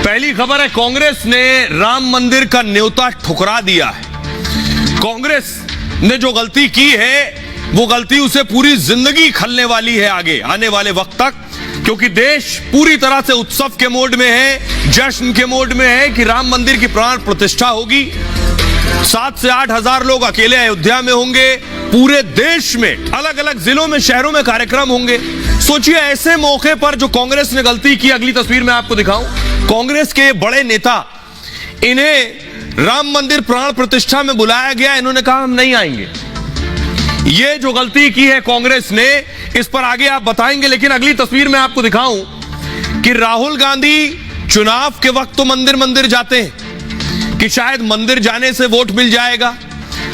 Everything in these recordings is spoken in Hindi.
पहली खबर है, कांग्रेस ने राम मंदिर का न्योता ठुकरा दिया है। कांग्रेस ने जो गलती की है वो गलती उसे पूरी जिंदगी खलने वाली है आगे आने वाले वक्त तक, क्योंकि देश पूरी तरह से उत्सव के मोड में है, जश्न के मोड में है कि राम मंदिर की प्राण प्रतिष्ठा होगी। 7 से 8 हजार लोग अकेले अयोध्या में होंगे। पूरे देश में अलग अलग जिलों में, शहरों में कार्यक्रम होंगे। सोचिए ऐसे मौके पर जो कांग्रेस ने गलती की, अगली तस्वीर में आपको दिखाऊं, कांग्रेस के बड़े नेता, इन्हें राम मंदिर प्राण प्रतिष्ठा में बुलाया गया, इन्होंने कहा हम नहीं आएंगे। ये जो गलती की है कांग्रेस ने, इस पर आगे आप बताएंगे, लेकिन अगली तस्वीर में आपको दिखाऊं कि राहुल गांधी चुनाव के वक्त तो मंदिर मंदिर जाते हैं कि शायद मंदिर जाने से वोट मिल जाएगा।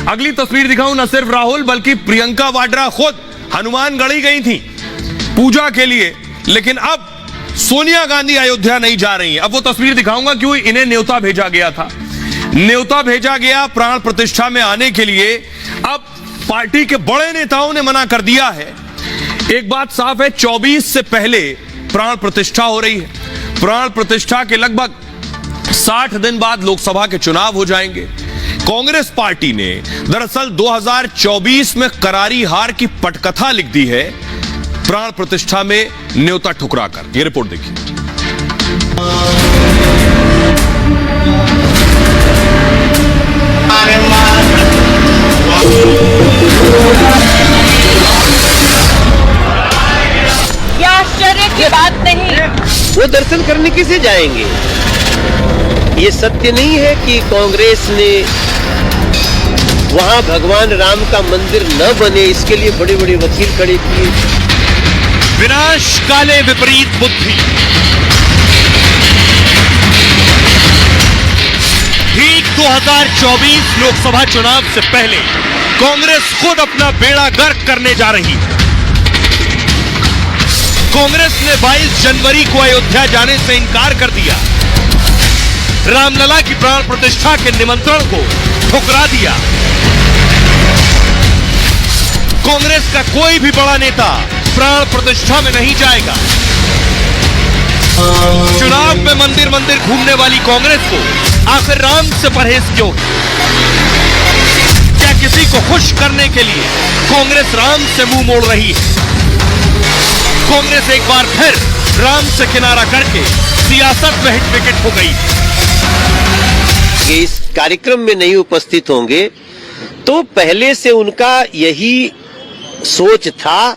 अगली तस्वीर दिखाऊं, न सिर्फ राहुल बल्कि प्रियंका वाड्रा खुद हनुमानगढ़ी गई थी पूजा के लिए, लेकिन अब सोनिया गांधी अयोध्या नहीं जा रही हैं। अब वो तस्वीर दिखाऊंगा क्यों इन्हें न्योता भेजा गया था। न्योता भेजा गया प्राण प्रतिष्ठा में आने के लिए। अब पार्टी के बड़े नेताओं ने मना कर दिया है। एक बात साफ है, 24 से पहले प्राण प्रतिष्ठा हो रही है। प्राण प्रतिष्ठा के लगभग 60 दिन बाद लोकसभा के चुनाव हो जाएंगे। कांग्रेस पार्टी ने दरअसल 2024 में करारी हार की पटकथा लिख दी है प्राण प्रतिष्ठा में न्योता ठुकराकर। ये रिपोर्ट देखिए। ये आश्चर्य की बात नहीं। वो दर्शन करने किसे जाएंगे? ये सत्य नहीं है कि कांग्रेस ने वहां भगवान राम का मंदिर न बने इसके लिए बड़े बड़े वकील खड़े किए। विनाश काले विपरीत बुद्धि। ठीक 2024 लोकसभा चुनाव से पहले कांग्रेस खुद अपना बेड़ा गर्क करने जा रही है। कांग्रेस ने 22 जनवरी को अयोध्या जाने से इनकार कर दिया। रामलला की प्राण प्रतिष्ठा के निमंत्रण को ठुकरा दिया। कांग्रेस का कोई भी बड़ा नेता प्राण प्रतिष्ठा में नहीं जाएगा। चुनाव में मंदिर मंदिर घूमने वाली कांग्रेस को आखिर राम से परहेज क्यों? क्या किसी को खुश करने के लिए कांग्रेस राम से मुंह मोड़ रही है? कांग्रेस एक बार फिर राम से किनारा करके सियासत में हिट विकेट हो गई। ये इस कार्यक्रम में नहीं उपस्थित होंगे तो पहले से उनका यही सोच था,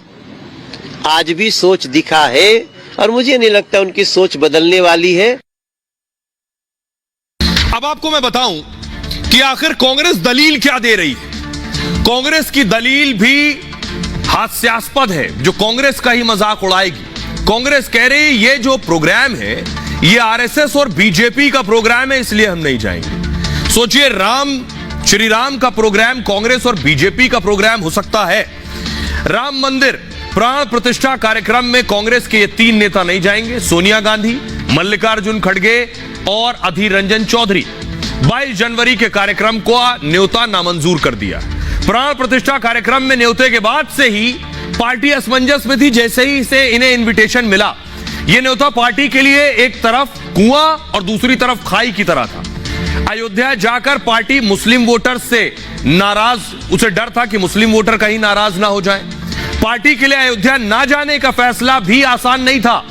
आज भी सोच दिखा है और मुझे नहीं लगता उनकी सोच बदलने वाली है। अब आपको मैं बताऊं कि आखिर कांग्रेस दलील क्या दे रही है। कांग्रेस की दलील भी हास्यास्पद है, जो कांग्रेस का ही मजाक उड़ाएगी। कांग्रेस कह रही है ये जो प्रोग्राम है ये आरएसएस और बीजेपी का प्रोग्राम है, इसलिए हम नहीं जाएंगे। सोचिए, श्री राम का प्रोग्राम कांग्रेस और बीजेपी का प्रोग्राम हो सकता है। राम मंदिर प्राण प्रतिष्ठा कार्यक्रम में कांग्रेस के ये 3 नेता नहीं जाएंगे, सोनिया गांधी, मल्लिकार्जुन खड़गे और अधीर रंजन चौधरी। 22 जनवरी के कार्यक्रम को न्योता नामंजूर कर दिया। प्राण प्रतिष्ठा कार्यक्रम में न्योते के बाद से ही पार्टी असमंजस में थी। जैसे ही इसे इन्हें इनविटेशन मिला, यह न्योता पार्टी के लिए एक तरफ कुआं और दूसरी तरफ खाई की तरह था। अयोध्या जाकर पार्टी मुस्लिम वोटर से नाराज, उसे डर था कि मुस्लिम वोटर कहीं नाराज ना हो जाए। पार्टी के लिए अयोध्या ना जाने का फैसला भी आसान नहीं था।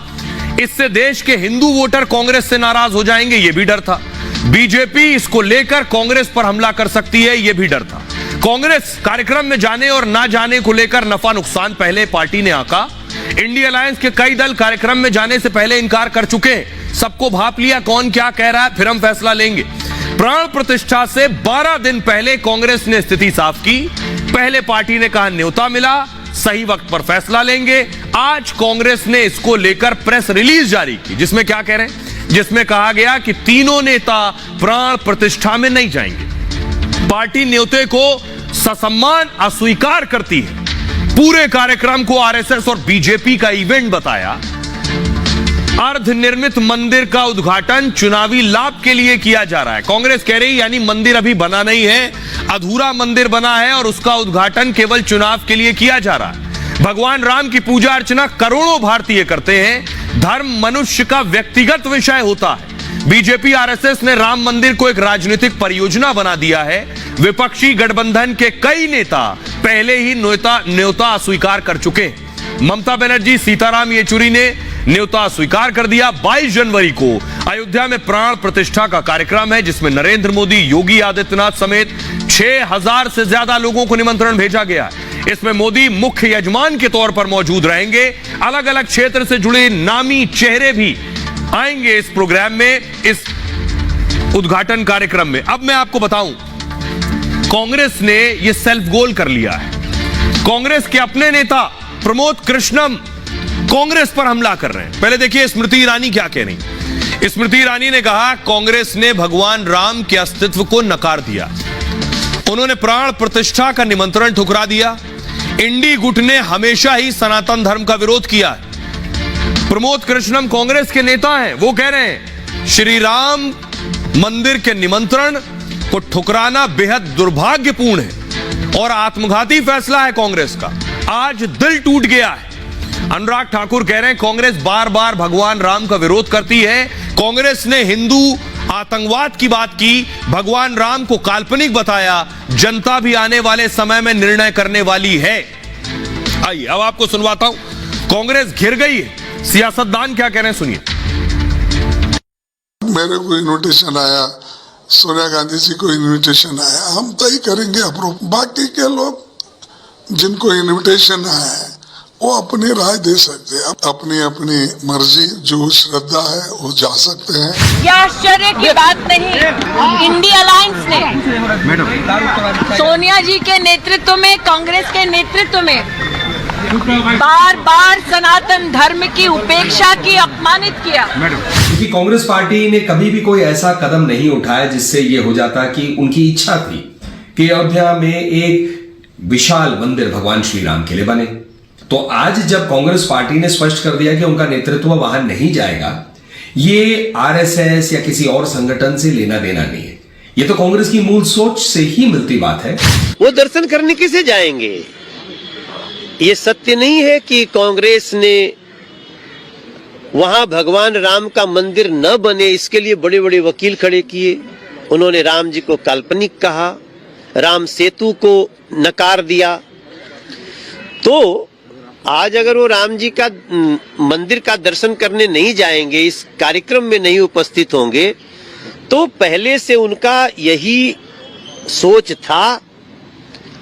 इससे देश के हिंदू वोटर कांग्रेस से नाराज हो जाएंगे, यह भी डर था। बीजेपी इसको लेकर कांग्रेस पर हमला कर सकती है, यह भी डर था। कांग्रेस कार्यक्रम में जाने और ना जाने को लेकर नफा नुकसान पहले पार्टी ने आंका। इंडिया अलायंस के कई दल कार्यक्रम में जाने से पहले इनकार कर चुके हैं। सबको भाप लिया कौन क्या कह रहा है, फिर हम फैसला लेंगे। प्राण प्रतिष्ठा से 12 दिन पहले कांग्रेस ने स्थिति साफ की। पहले पार्टी ने कहा न्योता मिला, सही वक्त पर फैसला लेंगे। आज कांग्रेस ने इसको लेकर प्रेस रिलीज जारी की, जिसमें क्या कह रहे हैं, जिसमें कहा गया कि तीनों नेता प्राण प्रतिष्ठा में नहीं जाएंगे। पार्टी न्योते को ससम्मान अस्वीकार करती है। पूरे कार्यक्रम को आरएसएस और बीजेपी का इवेंट बताया। अर्धनिर्मित मंदिर का उद्घाटन चुनावी लाभ के लिए किया जा रहा है। कांग्रेस कह रही यानी मंदिर अभी बना नहीं है, अधूरा मंदिर बना है और उसका उद्घाटन केवल चुनाव के लिए किया जा रहा है। भगवान राम की पूजा अर्चना करोड़ों भारतीय करते हैं। धर्म मनुष्य का व्यक्तिगत विषय होता है। बीजेपी आरएसएस ने राम मंदिर को एक राजनीतिक परियोजना बना दिया है। विपक्षी गठबंधन के कई नेता पहले ही न्योता अस्वीकार कर चुके हैं। ममता बनर्जी, सीताराम येचुरी ने न्योता स्वीकार कर दिया। 22 जनवरी को अयोध्या में प्राण प्रतिष्ठा का कार्यक्रम है, जिसमें नरेंद्र मोदी, योगी आदित्यनाथ समेत 6000 से ज्यादा लोगों को निमंत्रण भेजा गया है। इसमें मोदी मुख्य यजमान के तौर पर मौजूद रहेंगे। अलग अलग क्षेत्र से जुड़े नामी चेहरे भी आएंगे इस प्रोग्राम में, इस उद्घाटन कार्यक्रम में। अब मैं आपको बताऊं, कांग्रेस ने यह सेल्फ गोल कर लिया है। कांग्रेस के अपने नेता प्रमोद कृष्णम कांग्रेस पर हमला कर रहे हैं। पहले देखिए स्मृति ईरानी क्या कह रही। स्मृति ईरानी ने कहा, कांग्रेस ने भगवान राम के अस्तित्व को नकार दिया। उन्होंने प्राण प्रतिष्ठा का निमंत्रण ठुकरा दिया। इंडी गुट ने हमेशा ही सनातन धर्म का विरोध किया है। प्रमोद कृष्णम कांग्रेस के नेता हैं, वो कह रहे हैं श्री राम मंदिर के निमंत्रण को ठुकराना बेहद दुर्भाग्यपूर्ण है और आत्मघाती फैसला है कांग्रेस का। आज दिल टूट गया है। अनुराग ठाकुर कह रहे हैं, कांग्रेस बार बार भगवान राम का विरोध करती है। कांग्रेस ने हिंदू आतंकवाद की बात की, भगवान राम को काल्पनिक बताया। जनता भी आने वाले समय में निर्णय करने वाली है। आइए अब आपको सुनवाता हूं, कांग्रेस घिर गई है। सियासतदान क्या कह रहे हैं, सुनिए। मेरे को इन्विटेशन आया, सोनिया गांधी जी को इन्विटेशन आया, हम तय करेंगे अप्रूव। बाकी के लोग जिनको इन्विटेशन आया है वो अपनी राय दे सकते हैं, अपनी अपनी मर्जी, जो श्रद्धा है वो जा सकते हैं। क्या आश्चर्य की बात नहीं, इंडिया अलायंस ने सोनिया जी के नेतृत्व में, कांग्रेस के नेतृत्व में बार बार सनातन धर्म की उपेक्षा की, अपमानित किया। क्योंकि कांग्रेस पार्टी ने कभी भी कोई ऐसा कदम नहीं उठाया जिससे ये हो जाता कि उनकी इच्छा थी कि अयोध्या में एक विशाल मंदिर भगवान श्री राम के लिए बने। तो आज जब कांग्रेस पार्टी ने स्पष्ट कर दिया कि उनका नेतृत्व वहां नहीं जाएगा, ये आरएसएस या किसी और संगठन से लेना देना नहीं है। ये तो कांग्रेस की मूल सोच से ही मिलती बात है। वो दर्शन करने कैसे जाएंगे? ये सत्य नहीं है कि कांग्रेस ने वहां भगवान राम का मंदिर न बने इसके लिए बड़े बड़े वकील खड़े किए। उन्होंने राम जी को काल्पनिक कहा, राम सेतु को नकार दिया। तो आज अगर वो राम जी का मंदिर का दर्शन करने नहीं जाएंगे, इस कार्यक्रम में नहीं उपस्थित होंगे, तो पहले से उनका यही सोच था,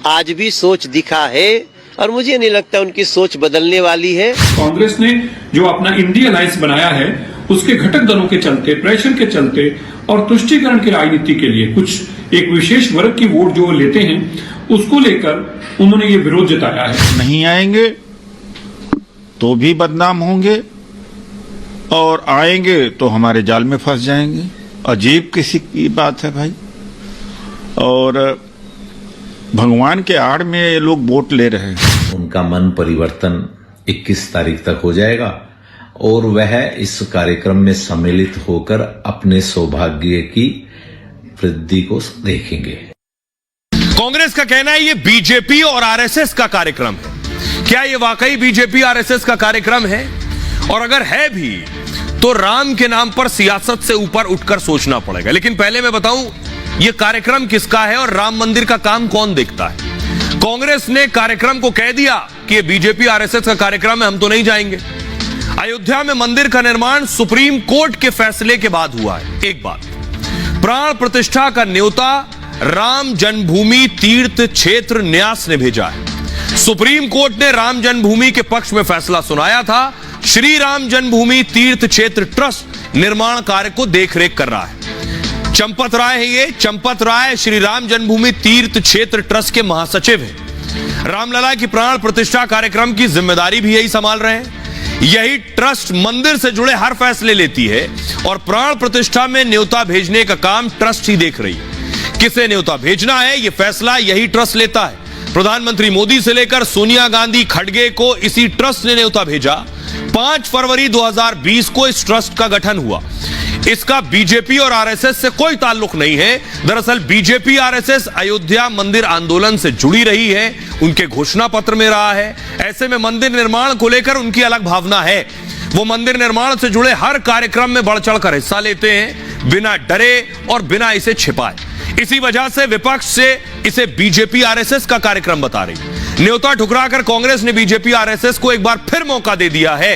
आज भी सोच दिखा है और मुझे नहीं लगता उनकी सोच बदलने वाली है। कांग्रेस ने जो अपना इंडिया अलायंस बनाया है, उसके घटक दलों के चलते, प्रेशर के चलते और तुष्टीकरण की राजनीति के लिए कुछ एक विशेष वर्ग की वोट जो लेते हैं, उसको लेकर उन्होंने ये विरोध जताया है। नहीं आएंगे तो भी बदनाम होंगे और आएंगे तो हमारे जाल में फंस जाएंगे। अजीब किसी की बात है भाई। और भगवान के आड़ में ये लोग वोट ले रहे हैं। उनका मन परिवर्तन 21 तारीख तक हो जाएगा और वह इस कार्यक्रम में सम्मिलित होकर अपने सौभाग्य की वृद्धि को देखेंगे। कांग्रेस का कहना है ये बीजेपी और आरएसएस का कार्यक्रम है। क्या ये वाकई बीजेपी आरएसएस का कार्यक्रम है? और अगर है भी तो राम के नाम पर सियासत से ऊपर उठकर सोचना पड़ेगा। लेकिन पहले मैं बताऊं ये कार्यक्रम किसका है और राम मंदिर का काम कौन देखता है। कांग्रेस ने कार्यक्रम को कह दिया कि ये बीजेपी आरएसएस का कार्यक्रम है, हम तो नहीं जाएंगे। अयोध्या में मंदिर का निर्माण सुप्रीम कोर्ट के फैसले के बाद हुआ है। एक बात, प्राण प्रतिष्ठा का न्योता राम जन्मभूमि तीर्थ क्षेत्र न्यास ने भेजा है। सुप्रीम कोर्ट ने राम जन्मभूमि के पक्ष में फैसला सुनाया था। श्री राम जन्मभूमि तीर्थ क्षेत्र ट्रस्ट निर्माण कार्य को देखरेख कर रहा है। चंपत राय है ये। चंपत राय श्री राम जन्मभूमि तीर्थ क्षेत्र ट्रस्ट के महासचिव हैं। रामलला की प्राण प्रतिष्ठा कार्यक्रम की जिम्मेदारी भी यही संभाल रहे हैं। यही ट्रस्ट मंदिर से जुड़े हर फैसले लेती है और प्राण प्रतिष्ठा में न्योता भेजने का काम ट्रस्ट ही देख रही है। किसे न्योता भेजना है यह फैसला यही ट्रस्ट लेता है। प्रधानमंत्री मोदी से लेकर सोनिया गांधी, खड़गे को इसी ट्रस्ट ने न्योता भेजा। 5 फरवरी 2020 को इस ट्रस्ट का गठन हुआ। इसका बीजेपी और आरएसएस से कोई ताल्लुक नहीं है। दरअसल बीजेपी आरएसएस अयोध्या मंदिर आंदोलन से जुड़ी रही है, उनके घोषणा पत्र में रहा है। ऐसे में मंदिर निर्माण को लेकर उनकी अलग भावना है। वो मंदिर निर्माण से जुड़े हर कार्यक्रम में बढ़ चढ़कर हिस्सा लेते हैं। बिना डरे और बिना इसे छिपाए। इसी वजह से विपक्ष से इसे बीजेपी आरएसएस का कार्यक्रम बता रही। न्योता ठुकराकर कांग्रेस ने बीजेपी आरएसएस को एक बार फिर मौका दे दिया है